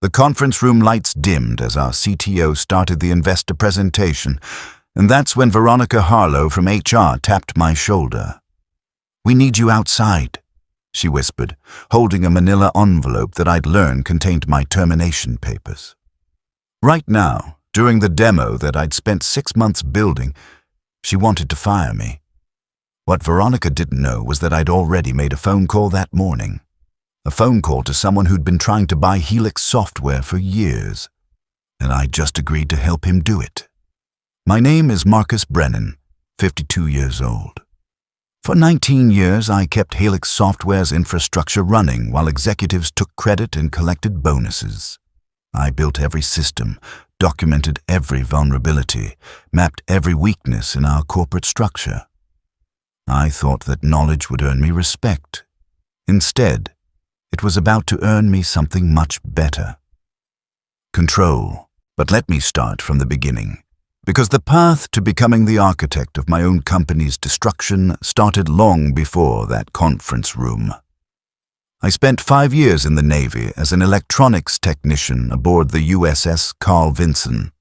The conference room lights dimmed as our CTO started the investor presentation, and that's when Veronica Harlow from HR tapped my shoulder. "We need you outside," she whispered, holding a manila envelope that I'd learned contained my termination papers. Right now, during the demo that I'd spent 6 months building, she wanted to fire me. What Veronica didn't know was that I'd already made a phone call that morning. A phone call to someone who'd been trying to buy Helix software for years, and I'd just agreed to help him do it. My name is Marcus Brennan, 52 years old. For 19 years, I kept Helix Software's infrastructure running while executives took credit and collected bonuses. I built every system, documented every vulnerability, mapped every weakness in our corporate structure. I thought that knowledge would earn me respect. Instead, it was about to earn me something much better. Control. But let me start from the beginning, because the path to becoming the architect of my own company's destruction started long before that conference room. I spent 5 years in the Navy as an electronics technician aboard the USS Carl Vinson.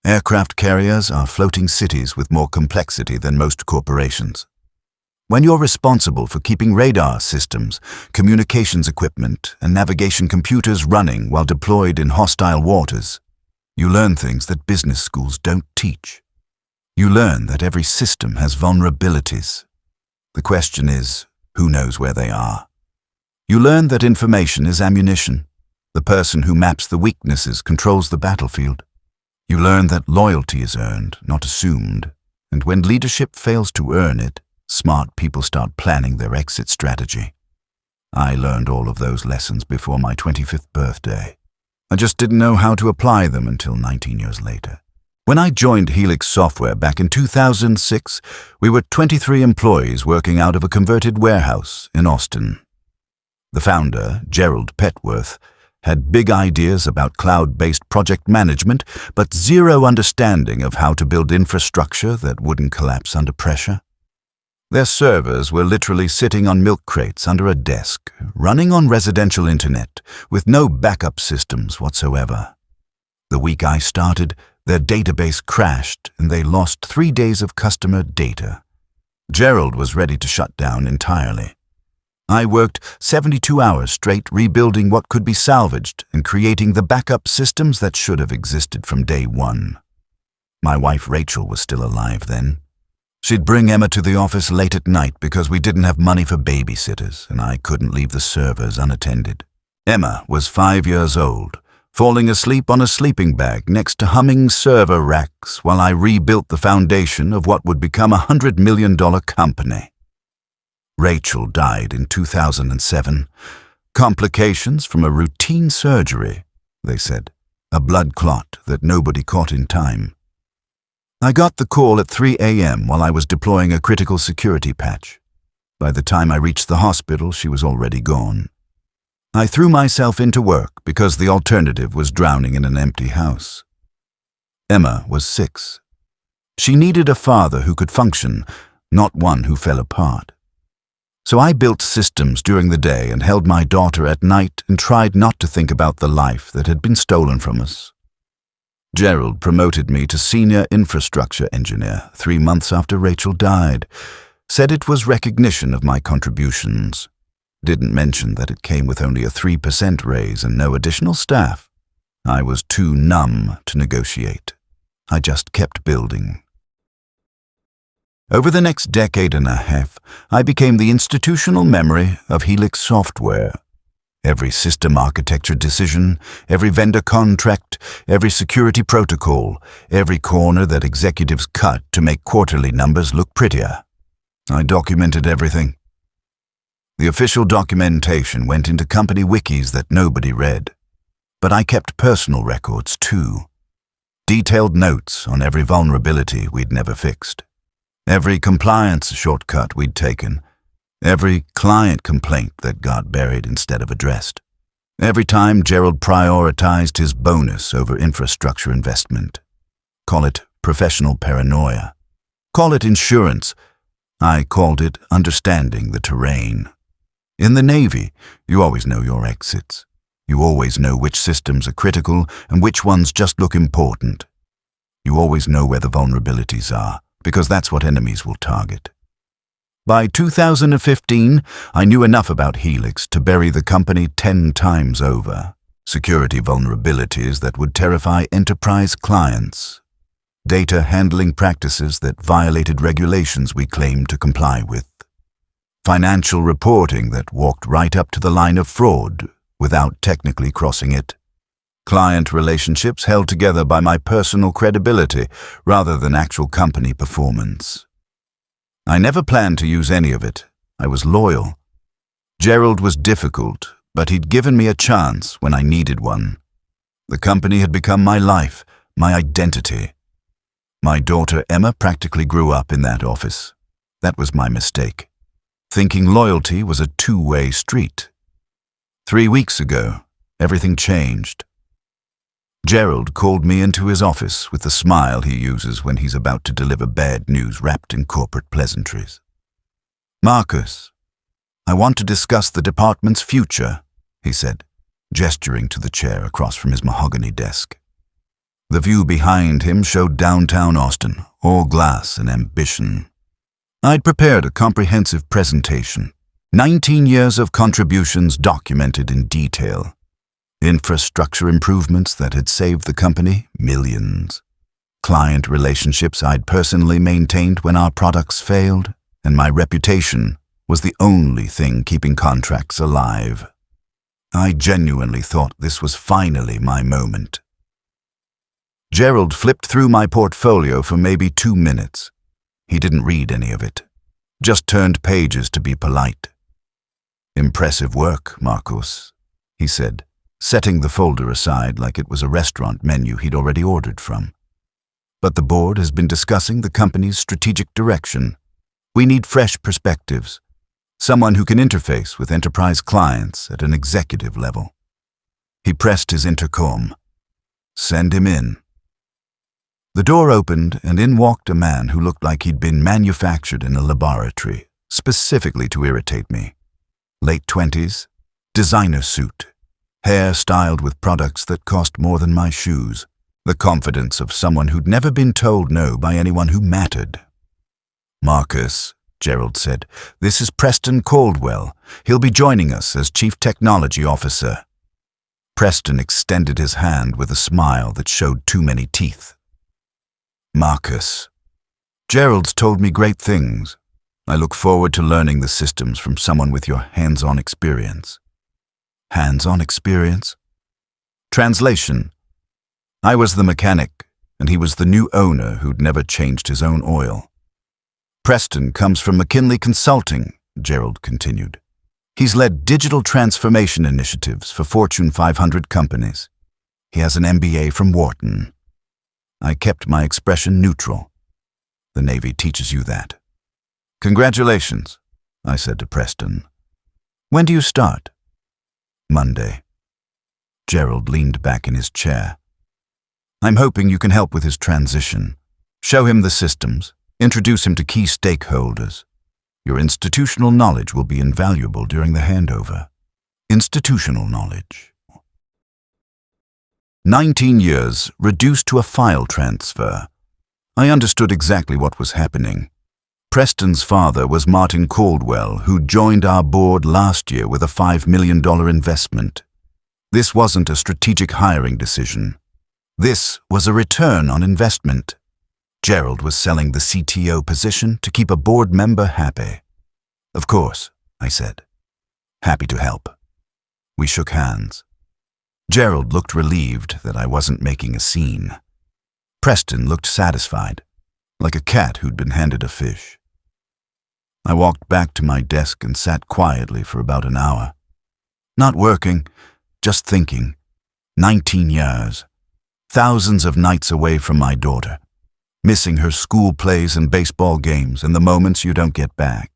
Aircraft carriers are floating cities with more complexity than most corporations. When you're responsible for keeping radar systems, communications equipment, and navigation computers running while deployed in hostile waters, you learn things that business schools don't teach. You learn that every system has vulnerabilities. The question is, who knows where they are? You learn that information is ammunition. The person who maps the weaknesses controls the battlefield. You learn that loyalty is earned, not assumed, and when leadership fails to earn it, smart people start planning their exit strategy. I learned all of those lessons before my 25th birthday. I just didn't know how to apply them until 19 years later. When I joined Helix Software back in 2006, we were 23 employees working out of a converted warehouse in Austin. The founder, Gerald Petworth, had big ideas about cloud-based project management, but zero understanding of how to build infrastructure that wouldn't collapse under pressure. Their servers were literally sitting on milk crates under a desk, running on residential internet, with no backup systems whatsoever. The week I started, their database crashed and they lost 3 days of customer data. Gerald was ready to shut down entirely. I worked 72 hours straight rebuilding what could be salvaged and creating the backup systems that should have existed from day one. My wife Rachel was still alive then. She'd bring Emma to the office late at night because we didn't have money for babysitters and I couldn't leave the servers unattended. Emma was 5 years old, falling asleep on a sleeping bag next to humming server racks while I rebuilt the foundation of what would become a $100 million company. Rachel died in 2007. Complications from a routine surgery, they said. A blood clot that nobody caught in time. I got the call at 3 a.m. while I was deploying a critical security patch. By the time I reached the hospital, she was already gone. I threw myself into work because the alternative was drowning in an empty house. Emma was 6. She needed a father who could function, not one who fell apart. So I built systems during the day and held my daughter at night and tried not to think about the life that had been stolen from us. Gerald promoted me to senior infrastructure engineer 3 months after Rachel died, said it was recognition of my contributions. Didn't mention that it came with only a 3% raise and no additional staff. I was too numb to negotiate. I just kept building. Over the next decade and a half, I became the institutional memory of Helix Software. Every system architecture decision, every vendor contract, every security protocol, every corner that executives cut to make quarterly numbers look prettier. I documented everything. The official documentation went into company wikis that nobody read. But I kept personal records too. Detailed notes on every vulnerability we'd never fixed. Every compliance shortcut we'd taken. Every client complaint that got buried instead of addressed. Every time Gerald prioritized his bonus over infrastructure investment. Call it professional paranoia. Call it insurance. I called it understanding the terrain. In the Navy, you always know your exits. You always know which systems are critical and which ones just look important. You always know where the vulnerabilities are, because that's what enemies will target. By 2015, I knew enough about Helix to bury the company 10 times over. Security vulnerabilities that would terrify enterprise clients. Data handling practices that violated regulations we claimed to comply with. Financial reporting that walked right up to the line of fraud without technically crossing it. Client relationships held together by my personal credibility rather than actual company performance. I never planned to use any of it. I was loyal. Gerald was difficult, but he'd given me a chance when I needed one. The company had become my life, my identity. My daughter Emma practically grew up in that office. That was my mistake. Thinking loyalty was a two-way street. 3 weeks ago, everything changed. Gerald called me into his office with the smile he uses when he's about to deliver bad news wrapped in corporate pleasantries. "Marcus, I want to discuss the department's future," he said, gesturing to the chair across from his mahogany desk. The view behind him showed downtown Austin, all glass and ambition. I'd prepared a comprehensive presentation, 19 years of contributions documented in detail. Infrastructure improvements that had saved the company millions. Client relationships I'd personally maintained when our products failed, and my reputation was the only thing keeping contracts alive. I genuinely thought this was finally my moment. Gerald flipped through my portfolio for maybe 2 minutes. He didn't read any of it, just turned pages to be polite. "Impressive work, Marcus," he said, setting the folder aside like it was a restaurant menu he'd already ordered from. "But the board has been discussing the company's strategic direction. We need fresh perspectives, someone who can interface with enterprise clients at an executive level." He pressed his intercom. "Send him in." The door opened, and in walked a man who looked like he'd been manufactured in a laboratory, specifically to irritate me. Late 20s, designer suit, hair styled with products that cost more than my shoes, the confidence of someone who'd never been told no by anyone who mattered. "Marcus," Gerald said, "this is Preston Caldwell. He'll be joining us as Chief Technology Officer." Preston extended his hand with a smile that showed too many teeth. "Marcus, Gerald's told me great things. I look forward to learning the systems from someone with your hands-on experience." Hands-on experience? Translation: I was the mechanic, and he was the new owner who'd never changed his own oil. "Preston comes from McKinley Consulting," Gerald continued. "He's led digital transformation initiatives for Fortune 500 companies. He has an MBA from Wharton." I kept my expression neutral. The Navy teaches you that. "Congratulations," I said to Preston. "When do you start?" "Monday." Gerald leaned back in his chair. "I'm hoping you can help with his transition. Show him the systems, introduce him to key stakeholders. Your institutional knowledge will be invaluable during the handover." Institutional knowledge. 19 years reduced to a file transfer. I understood exactly what was happening. Preston's father was Martin Caldwell, who joined our board last year with a $5 million investment. This wasn't a strategic hiring decision. This was a return on investment. Gerald was selling the CTO position to keep a board member happy. "Of course," I said. "Happy to help." We shook hands. Gerald looked relieved that I wasn't making a scene. Preston looked satisfied, like a cat who'd been handed a fish. I walked back to my desk and sat quietly for about an hour. Not working, just thinking. 19 years. Thousands of nights away from my daughter. Missing her school plays and baseball games and the moments you don't get back.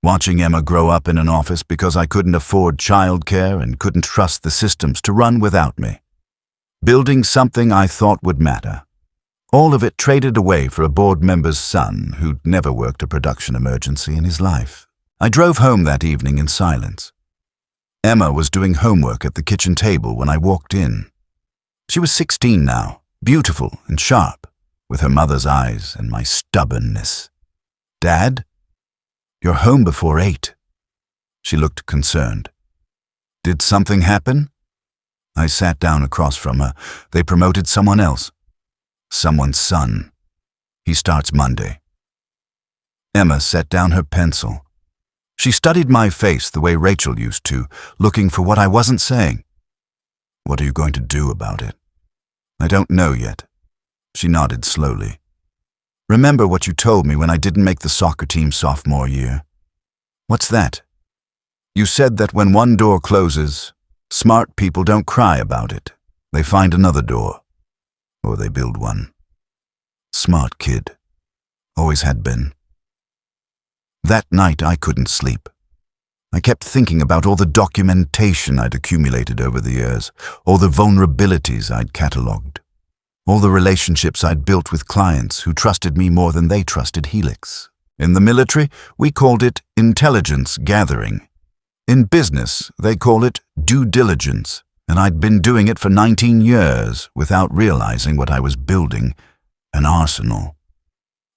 Watching Emma grow up in an office because I couldn't afford childcare and couldn't trust the systems to run without me. Building something I thought would matter. All of it traded away for a board member's son who'd never worked a production emergency in his life. I drove home that evening in silence. Emma was doing homework at the kitchen table when I walked in. She was 16 now, beautiful and sharp, with her mother's eyes and my stubbornness. "Dad? You're home before 8. She looked concerned. "Did something happen?" I sat down across from her. "They promoted someone else. Someone's son. He starts Monday." Emma set down her pencil. She studied my face the way Rachel used to, looking for what I wasn't saying. "What are you going to do about it?" "I don't know yet." She nodded slowly. "Remember what you told me when I didn't make the soccer team sophomore year?" "What's that?" "You said that when one door closes, smart people don't cry about it. They find another door. Or they build one." Smart kid. Always had been. That night I couldn't sleep. I kept thinking about all the documentation I'd accumulated over the years, all the vulnerabilities I'd catalogued, all the relationships I'd built with clients who trusted me more than they trusted Helix. In the military, we called it intelligence gathering. In business, they call it due diligence, and I'd been doing it for 19 years without realizing what I was building, an arsenal.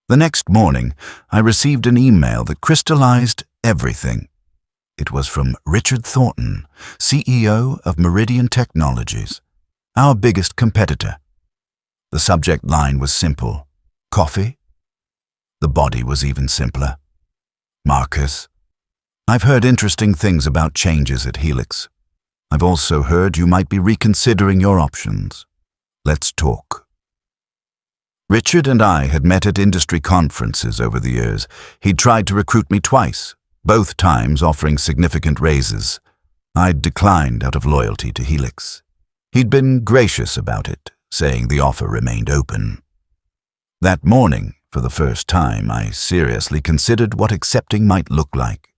The next morning, I received an email that crystallized everything. It was from Richard Thornton, CEO of Meridian Technologies, our biggest competitor. The subject line was simple: coffee. The body was even simpler: Marcus, I've heard interesting things about changes at Helix. I've also heard you might be reconsidering your options. Let's talk. Richard and I had met at industry conferences over the years. He'd tried to recruit me twice, both times offering significant raises. I'd declined out of loyalty to Helix. He'd been gracious about it, saying the offer remained open. That morning, for the first time, I seriously considered what accepting might look like.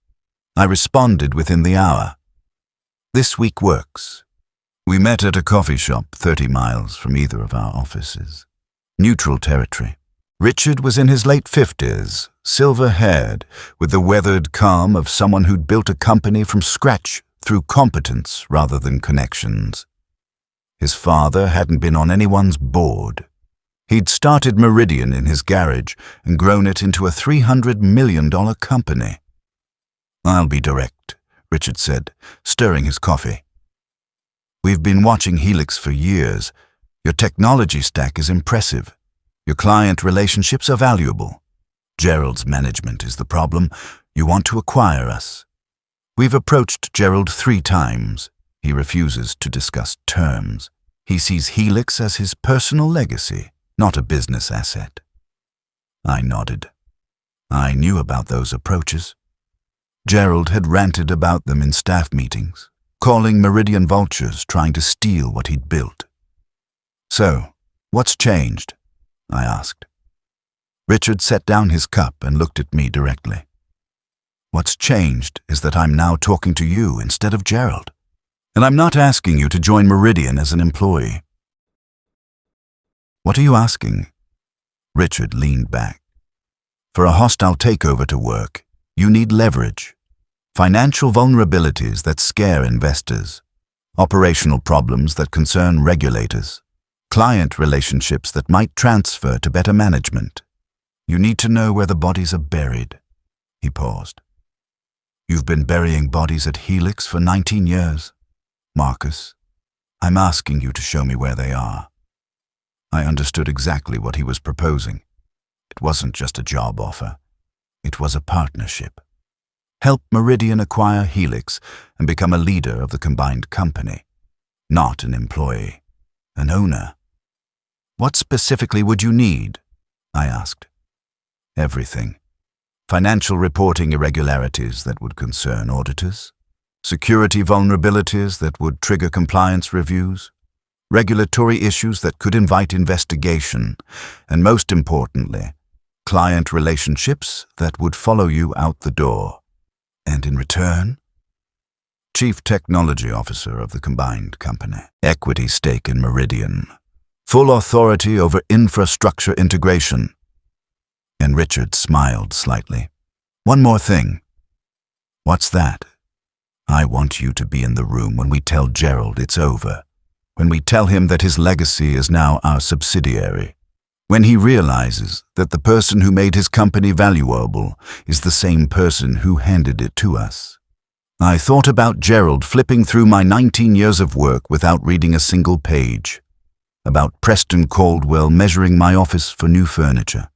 I responded within the hour. "This week works." We met at a coffee shop 30 miles from either of our offices. Neutral territory. Richard was in his late 50s, silver-haired, with the weathered calm of someone who'd built a company from scratch through competence rather than connections. His father hadn't been on anyone's board. He'd started Meridian in his garage and grown it into a $300 million company. "I'll be direct," Richard said, stirring his coffee. "We've been watching Helix for years. Your technology stack is impressive. Your client relationships are valuable. Gerald's management is the problem. You want to acquire us. We've approached Gerald 3 times. He refuses to discuss terms. He sees Helix as his personal legacy, not a business asset." I nodded. I knew about those approaches. Gerald had ranted about them in staff meetings, calling Meridian vultures trying to steal what he'd built. "So, what's changed?" I asked. Richard set down his cup and looked at me directly. "What's changed is that I'm now talking to you instead of Gerald. And I'm not asking you to join Meridian as an employee." "What are you asking?" Richard leaned back. "For a hostile takeover to work, you need leverage. Financial vulnerabilities that scare investors. Operational problems that concern regulators. Client relationships that might transfer to better management. You need to know where the bodies are buried." He paused. "You've been burying bodies at Helix for 19 years. Marcus, I'm asking you to show me where they are." I understood exactly what he was proposing. It wasn't just a job offer. It was a partnership. Help Meridian acquire Helix and become a leader of the combined company. Not an employee, an owner. "What specifically would you need?" I asked. "Everything. Financial reporting irregularities that would concern auditors. Security vulnerabilities that would trigger compliance reviews. Regulatory issues that could invite investigation. And most importantly, client relationships that would follow you out the door. And in return, Chief Technology Officer of the combined company. Equity stake in Meridian. Full authority over infrastructure integration." And Richard smiled slightly. "One more thing." "What's that?" I want you to be in the room when we tell Gerald it's over, when we tell him that his legacy is now our subsidiary, when he realizes that the person who made his company valuable is the same person who handed it to us. I thought about Gerald flipping through my 19 years of work without reading a single page, about Preston Caldwell measuring my office for new furniture,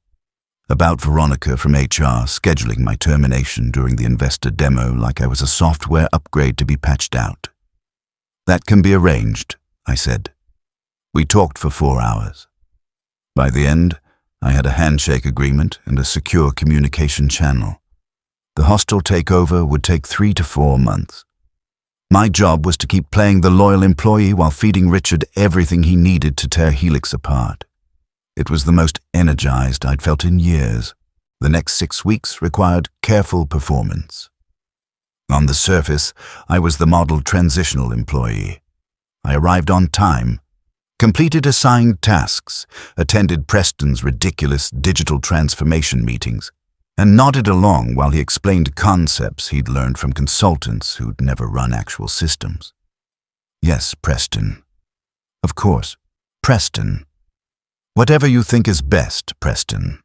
about Veronica from HR scheduling my termination during the investor demo like I was a software upgrade to be patched out. That can be arranged, I said. We talked for 4 hours. By the end, I had a handshake agreement and a secure communication channel. The hostile takeover would take 3 to 4 months. My job was to keep playing the loyal employee while feeding Richard everything he needed to tear Helix apart. It was the most energized I'd felt in years. The next 6 weeks required careful performance. On the surface, I was the model transitional employee. I arrived on time, completed assigned tasks, attended Preston's ridiculous digital transformation meetings, and nodded along while he explained concepts he'd learned from consultants who'd never run actual systems. Yes, Preston. Of course, Preston. Whatever you think is best, Preston.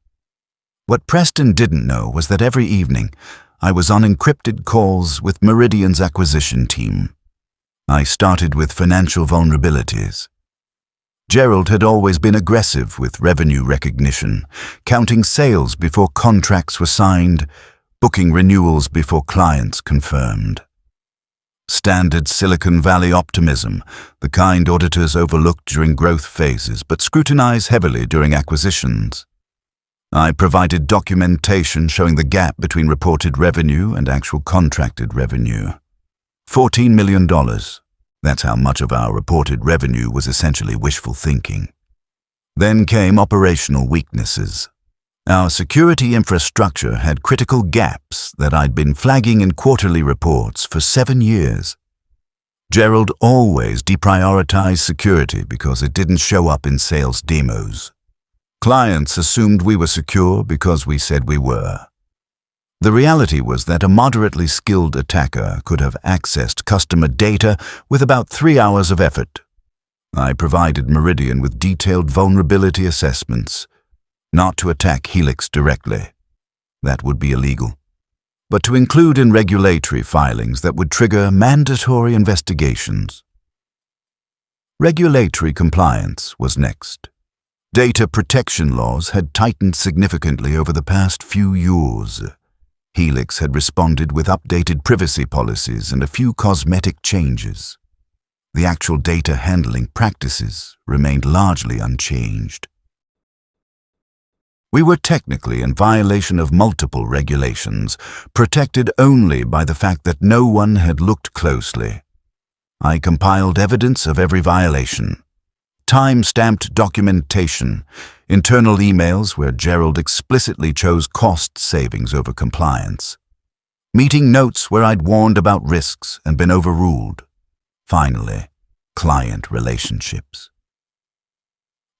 What Preston didn't know was that every evening I was on encrypted calls with Meridian's acquisition team. I started with financial vulnerabilities. Gerald had always been aggressive with revenue recognition, counting sales before contracts were signed, booking renewals before clients confirmed. Standard Silicon Valley optimism, the kind auditors overlooked during growth phases but scrutinize heavily during acquisitions. I provided documentation showing the gap between reported revenue and actual contracted revenue. $14 million. That's how much of our reported revenue was essentially wishful thinking. Then came operational weaknesses. Our security infrastructure had critical gaps that I'd been flagging in quarterly reports for 7 years. Gerald always deprioritized security because it didn't show up in sales demos. Clients assumed we were secure because we said we were. The reality was that a moderately skilled attacker could have accessed customer data with about 3 hours of effort. I provided Meridian with detailed vulnerability assessments, not to attack Helix directly. That would be illegal, but to include in regulatory filings that would trigger mandatory investigations. Regulatory compliance was next. Data protection laws had tightened significantly over the past few years. Helix had responded with updated privacy policies and a few cosmetic changes. The actual data handling practices remained largely unchanged. We were technically in violation of multiple regulations, protected only by the fact that no one had looked closely. I compiled evidence of every violation. Time-stamped documentation, internal emails where Gerald explicitly chose cost savings over compliance, meeting notes where I'd warned about risks and been overruled. Finally, client relationships.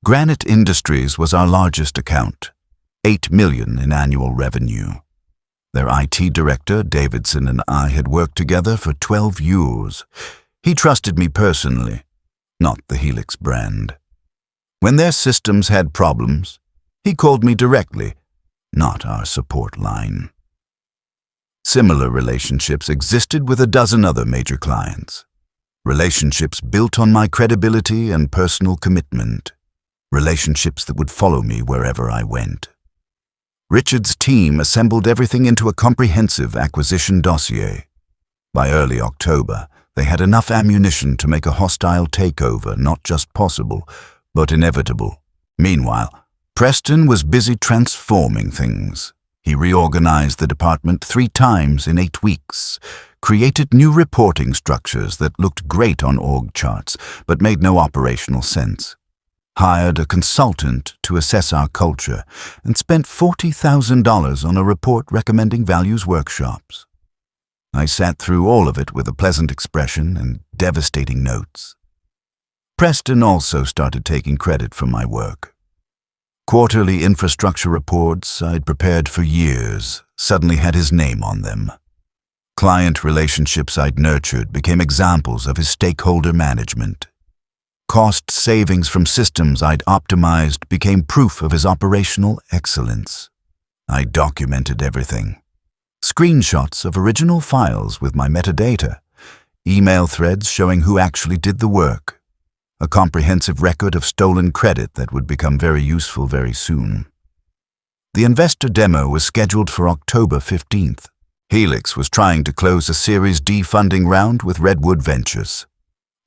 Granite Industries was our largest account, $8 million in annual revenue. Their IT director, Davidson, and I had worked together for 12 years. He trusted me personally, not the Helix brand. When their systems had problems, he called me directly, not our support line. Similar relationships existed with a dozen other major clients. Relationships built on my credibility and personal commitment. Relationships that would follow me wherever I went. Richard's team assembled everything into a comprehensive acquisition dossier. By early October, they had enough ammunition to make a hostile takeover not just possible, but inevitable. Meanwhile, Preston was busy transforming things. He reorganized the department 3 times in 8 weeks, created new reporting structures that looked great on org charts but made no operational sense, hired a consultant to assess our culture, and spent $40,000 on a report recommending values workshops. I sat through all of it with a pleasant expression and devastating notes. Preston also started taking credit for my work. Quarterly infrastructure reports I'd prepared for years suddenly had his name on them. Client relationships I'd nurtured became examples of his stakeholder management. Cost savings from systems I'd optimized became proof of his operational excellence. I documented everything. Screenshots of original files with my metadata, email threads showing who actually did the work, a comprehensive record of stolen credit that would become very useful very soon. The investor demo was scheduled for October 15th. Helix was trying to close a Series D funding round with Redwood Ventures.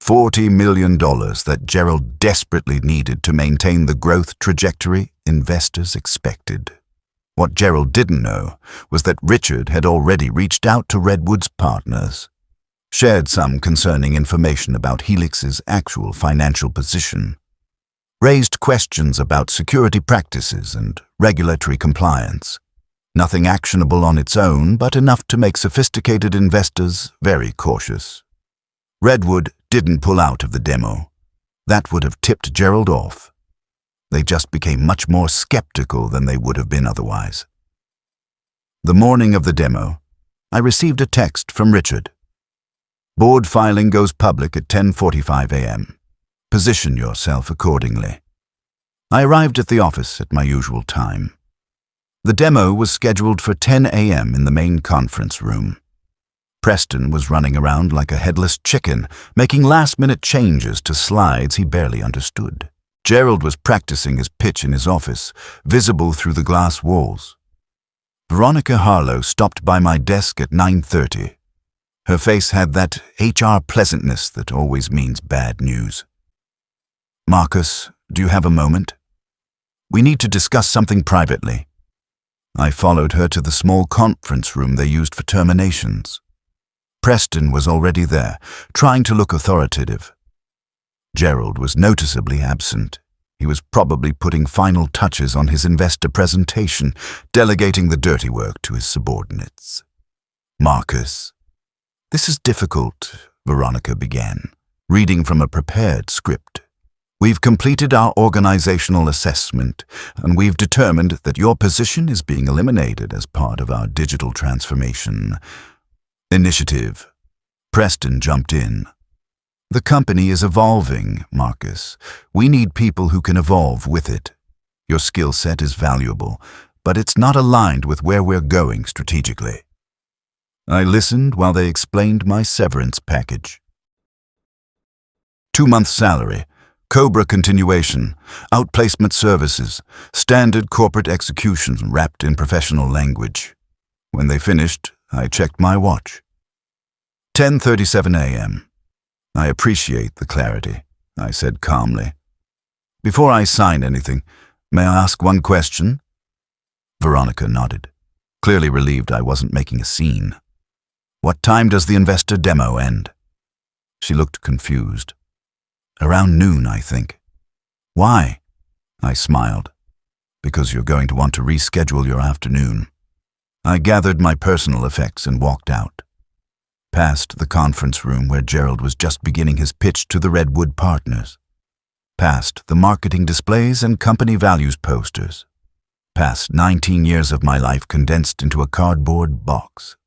$40 million that Gerald desperately needed to maintain the growth trajectory investors expected. What Gerald didn't know was that Richard had already reached out to Redwood's partners, shared some concerning information about Helix's actual financial position, raised questions about security practices and regulatory compliance. Nothing actionable on its own, but enough to make sophisticated investors very cautious. Redwood didn't pull out of the demo. That would have tipped Gerald off. They just became much more skeptical than they would have been otherwise. The morning of the demo, I received a text from Richard. Board filing goes public at 10:45 a.m. Position yourself accordingly. I arrived at the office at my usual time. The demo was scheduled for 10 a.m. in the main conference room. Preston was running around like a headless chicken, making last-minute changes to slides he barely understood. Gerald was practicing his pitch in his office, visible through the glass walls. Veronica Harlow stopped by my desk at 9:30. Her face had that HR pleasantness that always means bad news. "Marcus, do you have a moment? We need to discuss something privately." I followed her to the small conference room they used for terminations. Preston was already there, trying to look authoritative. Gerald was noticeably absent. He was probably putting final touches on his investor presentation, delegating the dirty work to his subordinates. "Marcus." "This is difficult," Veronica began, reading from a prepared script. "We've completed our organizational assessment, and we've determined that your position is being eliminated as part of our digital transformation initiative." Preston jumped in. "The company is evolving, Marcus. We need people who can evolve with it. Your skill set is valuable, but it's not aligned with where we're going strategically." I listened while they explained my severance package. 2-month salary, COBRA continuation, outplacement services, standard corporate execution wrapped in professional language. When they finished, I checked my watch. 10:37 a.m. "I appreciate the clarity," I said calmly. "Before I sign anything, may I ask one question?" Veronica nodded, clearly relieved I wasn't making a scene. "What time does the investor demo end?" She looked confused. "Around noon, I think." "Why?" I smiled. "Because you're going to want to reschedule your afternoon." I gathered my personal effects and walked out. Past the conference room where Gerald was just beginning his pitch to the Redwood partners. Past the marketing displays and company values posters. Past 19 years of my life condensed into a cardboard box.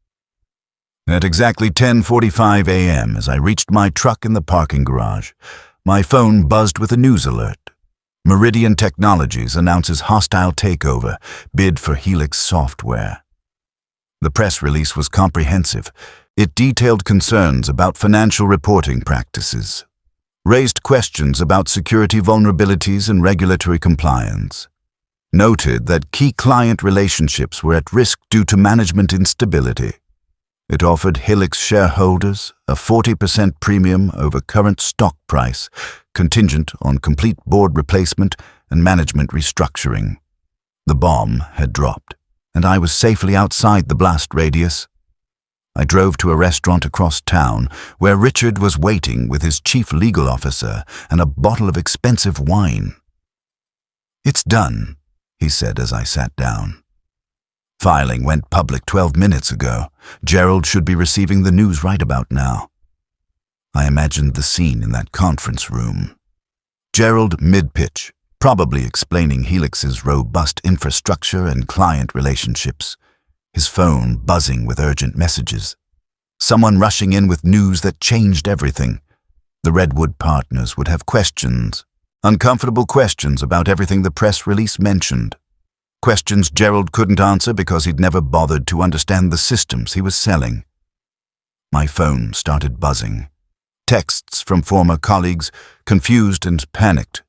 At exactly 10:45 a.m., as I reached my truck in the parking garage, my phone buzzed with a news alert. Meridian Technologies announces hostile takeover, bid for Helix software. The press release was comprehensive. It detailed concerns about financial reporting practices, raised questions about security vulnerabilities and regulatory compliance, noted that key client relationships were at risk due to management instability. It offered Helix shareholders a 40% premium over current stock price, contingent on complete board replacement and management restructuring. The bomb had dropped, and I was safely outside the blast radius. I drove to a restaurant across town where Richard was waiting with his chief legal officer and a bottle of expensive wine. "It's done," he said as I sat down. "Filing went public 12 minutes ago. Gerald should be receiving the news right about now." I imagined the scene in that conference room. Gerald mid-pitch, probably explaining Helix's robust infrastructure and client relationships, his phone buzzing with urgent messages. someone rushing in with news that changed everything. The Redwood partners would have questions, uncomfortable questions about everything the press release mentioned. Questions Gerald couldn't answer because he'd never bothered to understand the systems he was selling. My phone started buzzing. Texts from former colleagues, confused and panicked.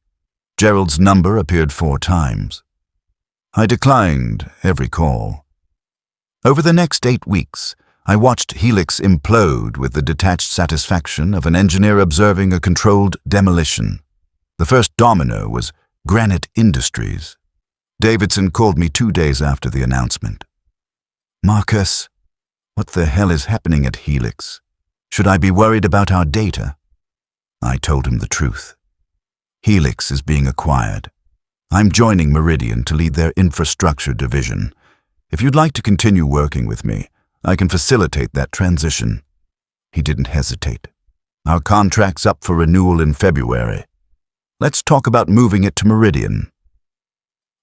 Gerald's number appeared 4 times. I declined every call. Over the next 8 weeks, I watched Helix implode with the detached satisfaction of an engineer observing a controlled demolition. The first domino was Granite Industries. Davidson called me 2 days after the announcement. "Marcus, what the hell is happening at Helix? Should I be worried about our data?" I told him the truth. Helix is being acquired. I'm joining Meridian to lead their infrastructure division. If you'd like to continue working with me, I can facilitate that transition. He didn't hesitate. Our contract's up for renewal in February. Let's talk about moving it to Meridian.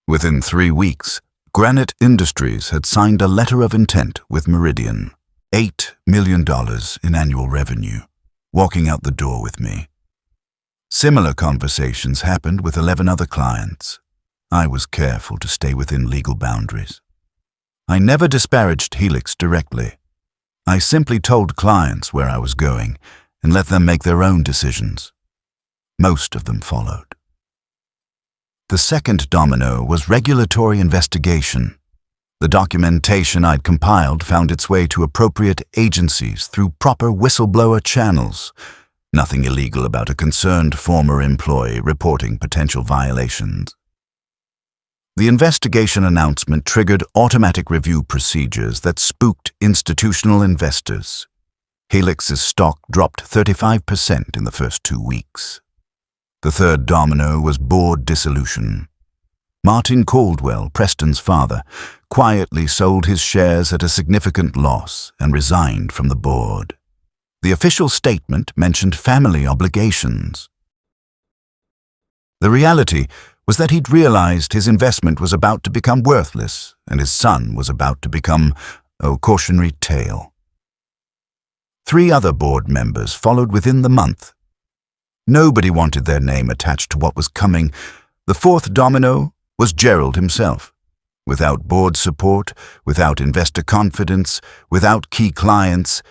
Within 3 weeks, Granite Industries had signed a letter of intent with Meridian. $8 million in annual revenue, walking out the door with me. Similar conversations happened with 11 other clients. I was careful to stay within legal boundaries. I never disparaged Helix directly. I simply told clients where I was going and let them make their own decisions. Most of them followed. The second domino was regulatory investigation. The documentation I'd compiled found its way to appropriate agencies through proper whistleblower channels. Nothing illegal about a concerned former employee reporting potential violations. The investigation announcement triggered automatic review procedures that spooked institutional investors. Helix's stock dropped 35% in the first 2 weeks. The third domino was board dissolution. Martin Caldwell, Preston's father, quietly sold his shares at a significant loss and resigned from the board. The official statement mentioned family obligations. The reality was that he'd realized his investment was about to become worthless and his son was about to become a cautionary tale. 3 other board members followed within the month. Nobody wanted their name attached to what was coming. The fourth domino was Gerald himself. Without board support, without investor confidence, without key clients,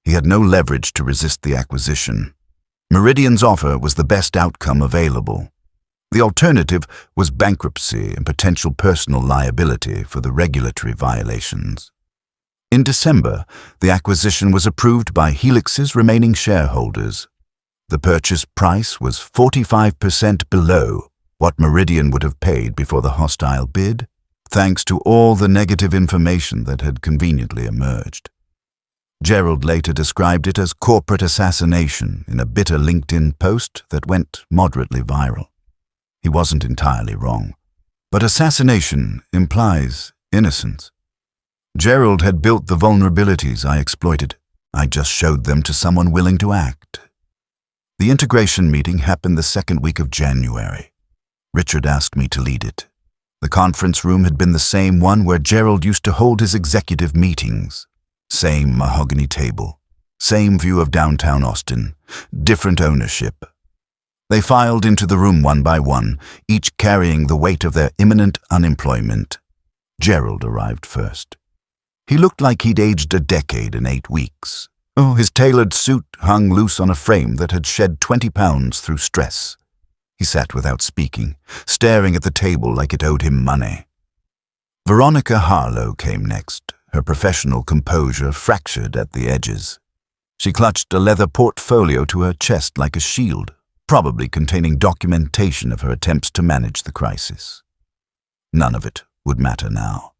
he had no leverage to resist the acquisition. Meridian's offer was the best outcome available. The alternative was bankruptcy and potential personal liability for the regulatory violations. In December, the acquisition was approved by Helix's remaining shareholders. The purchase price was 45% below what Meridian would have paid before the hostile bid, thanks to all the negative information that had conveniently emerged. Gerald later described it as corporate assassination in a bitter LinkedIn post that went moderately viral. He wasn't entirely wrong, but assassination implies innocence. Gerald had built the vulnerabilities I exploited. I just showed them to someone willing to act. The integration meeting happened the second week of January. Richard asked me to lead it. The conference room had been the same one where Gerald used to hold his executive meetings. Same mahogany table, same view of downtown Austin, different ownership. They filed into the room one by one, each carrying the weight of their imminent unemployment. Gerald arrived first. He looked like he'd aged a decade in 8 weeks. Oh, his tailored suit hung loose on a frame that had shed 20 pounds through stress. He sat without speaking, staring at the table like it owed him money. Veronica Harlow came next, her professional composure fractured at the edges. She clutched a leather portfolio to her chest like a shield, probably containing documentation of her attempts to manage the crisis. None of it would matter now.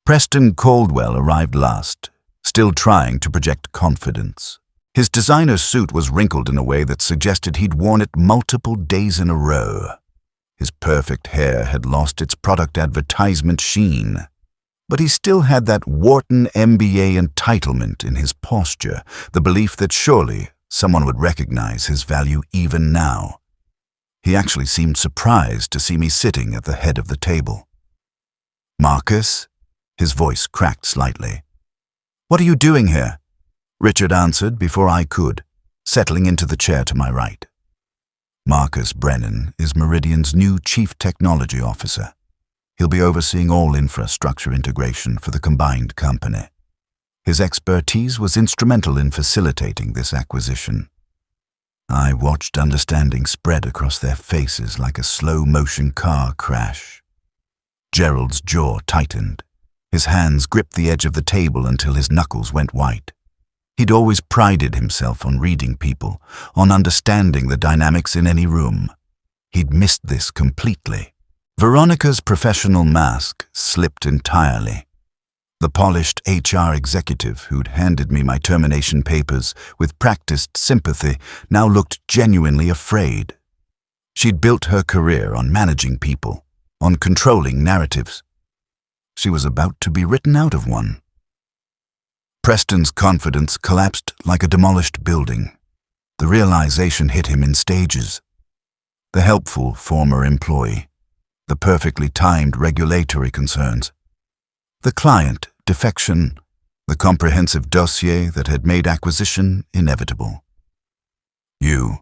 Preston Caldwell arrived last, still trying to project confidence. His designer suit was wrinkled in a way that suggested he'd worn it multiple days in a row. His perfect hair had lost its product advertisement sheen, but he still had that Wharton MBA entitlement in his posture, the belief that surely someone would recognize his value even now. He actually seemed surprised to see me sitting at the head of the table. "Marcus?" His voice cracked slightly. "What are you doing here?" Richard answered before I could, settling into the chair to my right. Marcus Brennan is Meridian's new Chief Technology Officer. He'll be overseeing all infrastructure integration for the combined company. His expertise was instrumental in facilitating this acquisition. I watched understanding spread across their faces like a slow-motion car crash. Gerald's jaw tightened. His hands gripped the edge of the table until his knuckles went white. He'd always prided himself on reading people, on understanding the dynamics in any room. He'd missed this completely. Veronica's professional mask slipped entirely. The polished HR executive who'd handed me my termination papers with practiced sympathy now looked genuinely afraid. She'd built her career on managing people, on controlling narratives. She was about to be written out of one. Preston's confidence collapsed like a demolished building. The realization hit him in stages. The helpful former employee, the perfectly timed regulatory concerns, the client defection, the comprehensive dossier that had made acquisition inevitable. "You,"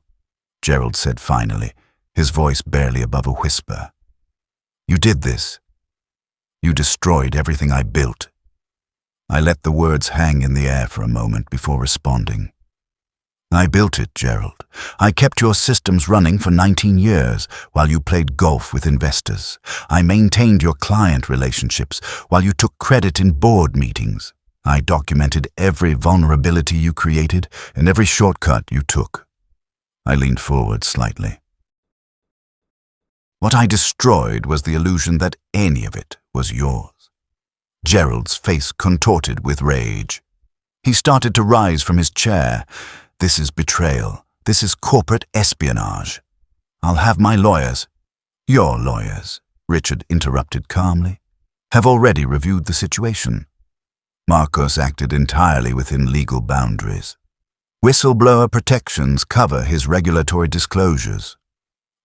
Gerald said finally, his voice barely above a whisper. "You did this. You destroyed everything I built." I let the words hang in the air for a moment before responding. "I built it, Gerald. I kept your systems running for 19 years while you played golf with investors. I maintained your client relationships while you took credit in board meetings. I documented every vulnerability you created and every shortcut you took." I leaned forward slightly. "What I destroyed was the illusion that any of it was yours." Gerald's face contorted with rage. He started to rise from his chair. "This is betrayal. This is corporate espionage. I'll have my lawyers." "Your lawyers," Richard interrupted calmly, "have already reviewed the situation." Marcos acted entirely within legal boundaries. Whistleblower protections cover his regulatory disclosures.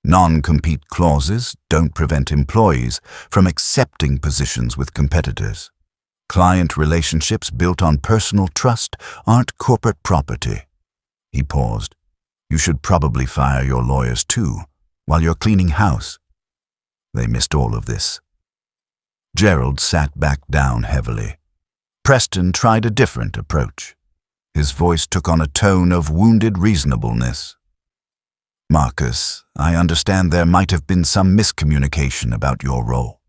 Non-compete clauses don't prevent employees from accepting positions with competitors. Client relationships built on personal trust aren't corporate property. He paused. "You should probably fire your lawyers too, while you're cleaning house." They missed all of this. Gerald sat back down heavily. Preston tried a different approach. His voice took on a tone of wounded reasonableness. "Marcus, I understand there might have been some miscommunication about your role.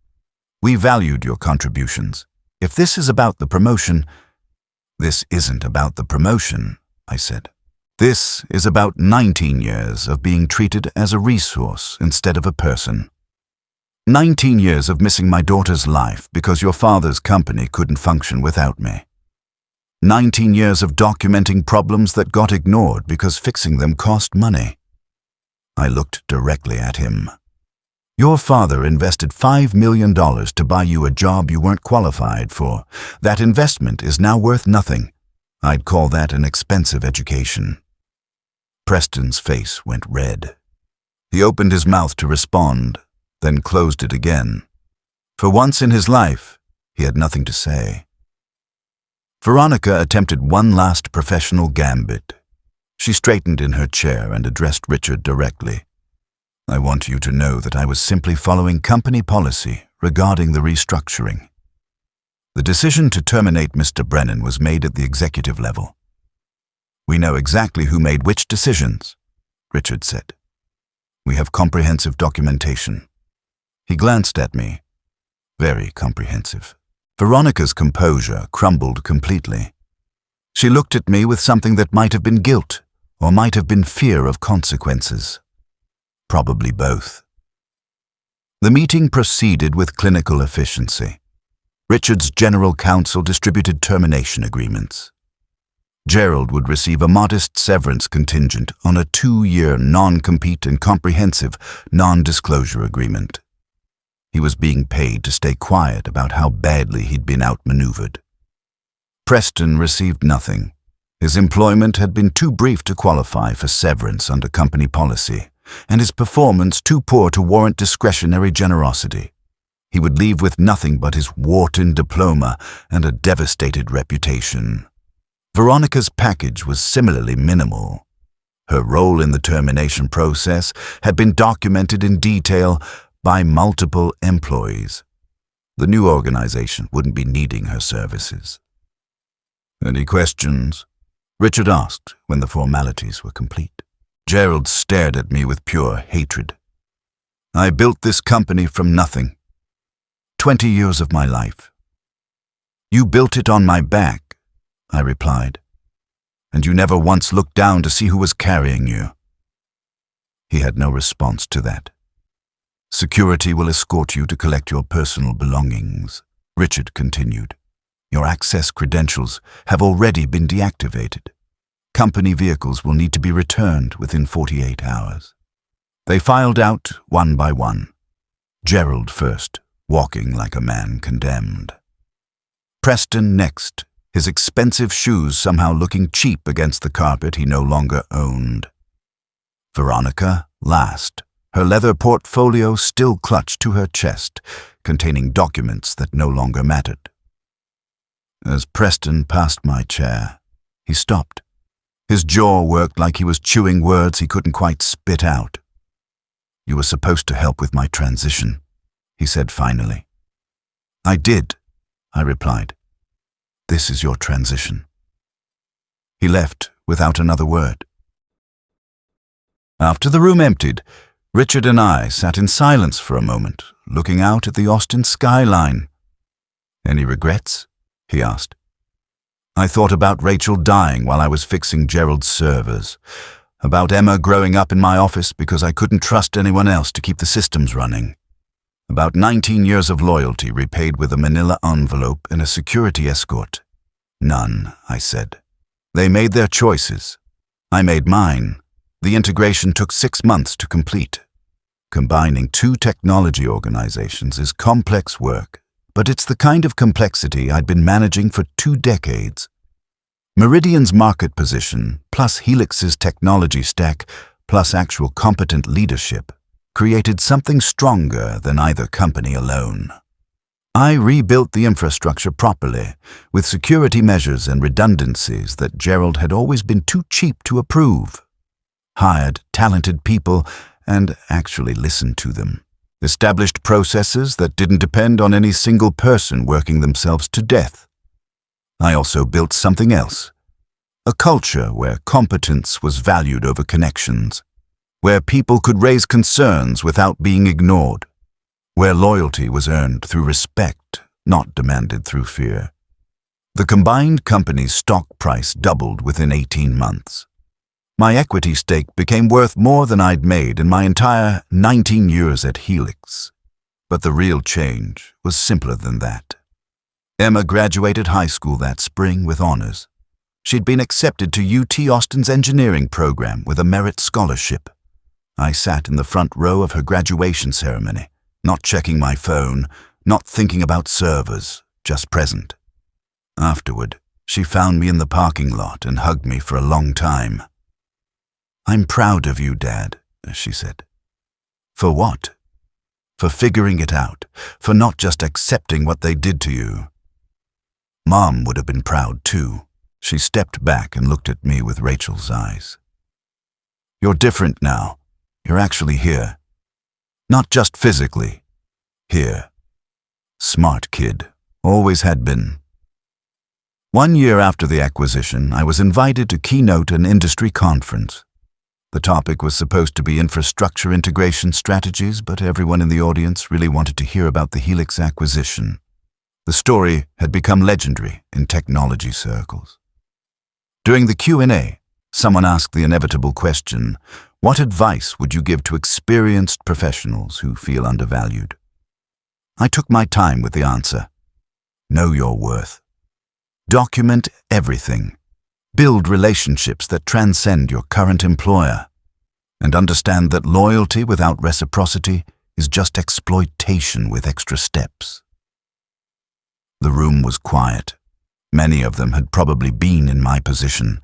We valued your contributions. If this is about the promotion—" "This isn't about the promotion," I said. "This is about 19 years of being treated as a resource instead of a person. 19 years of missing my daughter's life because your father's company couldn't function without me. 19 years of documenting problems that got ignored because fixing them cost money." I looked directly at him. "Your father invested $5 million to buy you a job you weren't qualified for. That investment is now worth nothing. I'd call that an expensive education." Preston's face went red. He opened his mouth to respond, then closed it again. For once in his life, he had nothing to say. Veronica attempted one last professional gambit. She straightened in her chair and addressed Richard directly. "I want you to know that I was simply following company policy regarding the restructuring. The decision to terminate Mr. Brennan was made at the executive level. We know exactly who made which decisions," Richard said. "We have comprehensive documentation." He glanced at me. Very comprehensive. Veronica's composure crumbled completely. She looked at me with something that might have been guilt, or might have been fear of consequences. Probably both. The meeting proceeded with clinical efficiency. Richard's general counsel distributed termination agreements. Gerald would receive a modest severance contingent on a 2-year non-compete and comprehensive non-disclosure agreement. He was being paid to stay quiet about how badly he'd been outmaneuvered. Preston received nothing. His employment had been too brief to qualify for severance under company policy, and his performance too poor to warrant discretionary generosity. He would leave with nothing but his Wharton diploma and a devastated reputation. Veronica's package was similarly minimal. Her role in the termination process had been documented in detail by multiple employees. The new organization wouldn't be needing her services. "Any questions?" Richard asked when the formalities were complete. Gerald stared at me with pure hatred. "I built this company from nothing. 20 years of my life. You built it on my back," I replied, "and you never once looked down to see who was carrying you." He had no response to that. "Security will escort you to collect your personal belongings," Richard continued. "Your access credentials have already been deactivated. Company vehicles will need to be returned within 48 hours. They filed out one by one. Gerald first, walking like a man condemned. Preston next, his expensive shoes somehow looking cheap against the carpet he no longer owned. Veronica last, her leather portfolio still clutched to her chest, containing documents that no longer mattered. As Preston passed my chair, he stopped. His jaw worked like he was chewing words he couldn't quite spit out. "You were supposed to help with my transition," he said finally. "I did," I replied. "This is your transition." He left without another word. After the room emptied, Richard and I sat in silence for a moment, looking out at the Austin skyline. "Any regrets?" he asked. I thought about Rachel dying while I was fixing Gerald's servers, about Emma growing up in my office because I couldn't trust anyone else to keep the systems running, about 19 years of loyalty repaid with a manila envelope and a security escort. None, I said. They made their choices. I made mine. The integration took 6 months to complete. Combining 2 technology organizations is complex work, but it's the kind of complexity I'd been managing for 2 decades. Meridian's market position, plus Helix's technology stack, plus actual competent leadership, created something stronger than either company alone. I rebuilt the infrastructure properly, with security measures and redundancies that Gerald had always been too cheap to approve. Hired talented people and actually listened to them. Established processes that didn't depend on any single person working themselves to death. I also built something else. A culture where competence was valued over connections, where people could raise concerns without being ignored, where loyalty was earned through respect, not demanded through fear. The combined company's stock price doubled within 18 months. My equity stake became worth more than I'd made in my entire 19 years at Helix. But the real change was simpler than that. Emma graduated high school that spring with honors. She'd been accepted to UT Austin's engineering program with a merit scholarship. I sat in the front row of her graduation ceremony, not checking my phone, not thinking about servers, just present. Afterward, she found me in the parking lot and hugged me for a long time. "I'm proud of you, Dad," she said. "For what?" "For figuring it out, for not just accepting what they did to you." Mom would have been proud too. She stepped back and looked at me with Rachel's eyes. "You're different now. You're actually here. Not just physically. Here. Smart kid. Always had been." 1 year after the acquisition, I was invited to keynote an industry conference. The topic was supposed to be infrastructure integration strategies, but everyone in the audience really wanted to hear about the Helix acquisition. The story had become legendary in technology circles. During the Q&A, someone asked the inevitable question, "What advice would you give to experienced professionals who feel undervalued?" I took my time with the answer. Know your worth. Document everything. Build relationships that transcend your current employer. And understand that loyalty without reciprocity is just exploitation with extra steps. The room was quiet. Many of them had probably been in my position,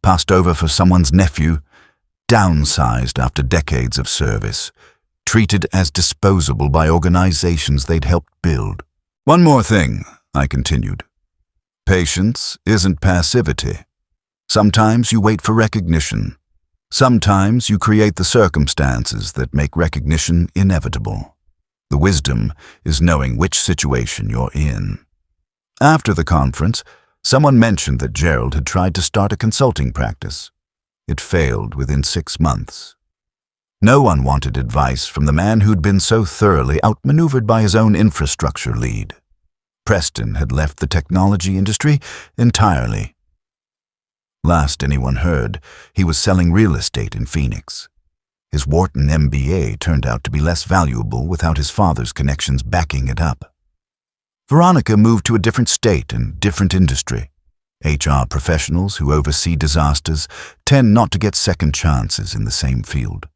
passed over for someone's nephew, downsized after decades of service, treated as disposable by organizations they'd helped build. "One more thing," I continued. "Patience isn't passivity. Sometimes you wait for recognition. Sometimes you create the circumstances that make recognition inevitable. The wisdom is knowing which situation you're in. After the conference, someone mentioned that Gerald had tried to start a consulting practice. It failed within 6 months. No one wanted advice from the man who'd been so thoroughly outmaneuvered by his own infrastructure lead. Preston had left the technology industry entirely. Last anyone heard, he was selling real estate in Phoenix. His Wharton MBA turned out to be less valuable without his father's connections backing it up. Veronica moved to a different state and different industry. HR professionals who oversee disasters tend not to get second chances in the same field.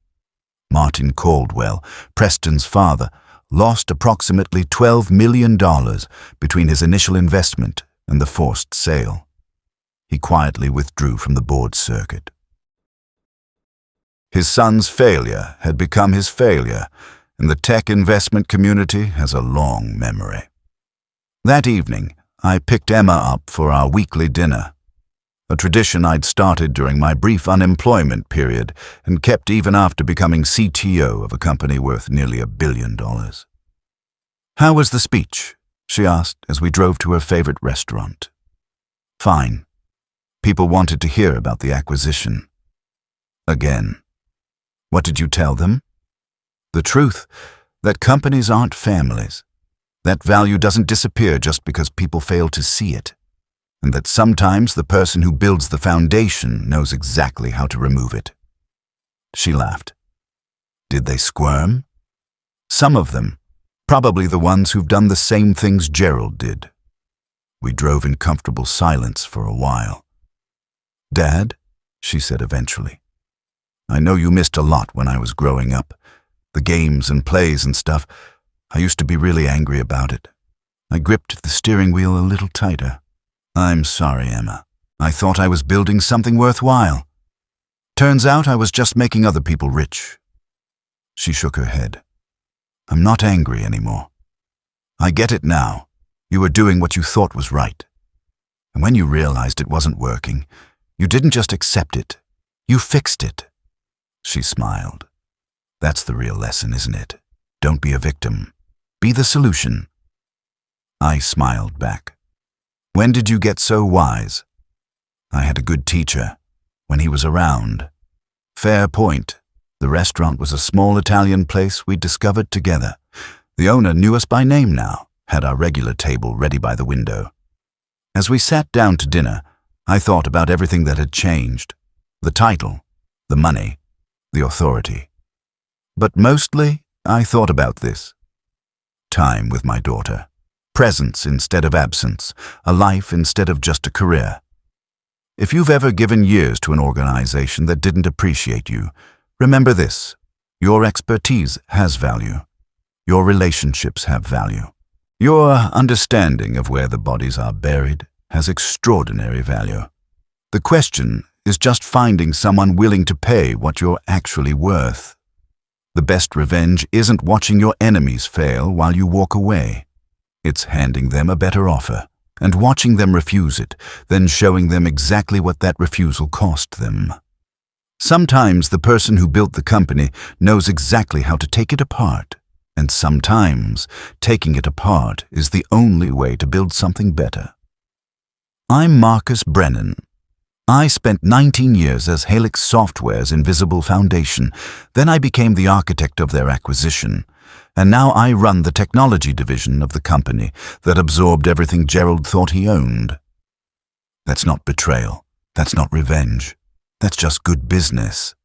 Martin Caldwell, Preston's father, lost approximately $12 million between his initial investment and the forced sale. He quietly withdrew from the board circuit. His son's failure had become his failure, and the tech investment community has a long memory. That evening, I picked Emma up for our weekly dinner, a tradition I'd started during my brief unemployment period and kept even after becoming CTO of a company worth nearly $1 billion. "How was the speech?" she asked as we drove to her favorite restaurant. "Fine. People wanted to hear about the acquisition." "Again. What did you tell them?" "The truth, that companies aren't families. That value doesn't disappear just because people fail to see it, and that sometimes the person who builds the foundation knows exactly how to remove it." She laughed. "Did they squirm?" "Some of them, probably the ones who've done the same things Gerald did." We drove in comfortable silence for a while. "Dad," she said eventually, "I know you missed a lot when I was growing up. The games and plays and stuff. I used to be really angry about it. I gripped the steering wheel a little tighter. I'm sorry, Emma. I thought I was building something worthwhile. Turns out I was just making other people rich." She shook her head. "I'm not angry anymore. I get it now. You were doing what you thought was right. And when you realized it wasn't working, you didn't just accept it. You fixed it." She smiled. "That's the real lesson, isn't it? Don't be a victim. Be the solution." I smiled back. "When did you get so wise?" "I had a good teacher. When he was around." Fair point. The restaurant was a small Italian place we discovered together. The owner knew us by name now, had our regular table ready by the window. As we sat down to dinner, I thought about everything that had changed. The title, the money, the authority. But mostly, I thought about this. Time with my daughter. Presence instead of absence. A life instead of just a career. If you've ever given years to an organization that didn't appreciate you, remember this. Your expertise has value. Your relationships have value. Your understanding of where the bodies are buried has extraordinary value. The question is just finding someone willing to pay what you're actually worth. The best revenge isn't watching your enemies fail while you walk away. It's handing them a better offer and watching them refuse it, then showing them exactly what that refusal cost them. Sometimes the person who built the company knows exactly how to take it apart, and sometimes taking it apart is the only way to build something better. I'm Marcus Brennan. I spent 19 years as Helix Software's invisible foundation. Then I became the architect of their acquisition. And now I run the technology division of the company that absorbed everything Gerald thought he owned. That's not betrayal. That's not revenge. That's just good business.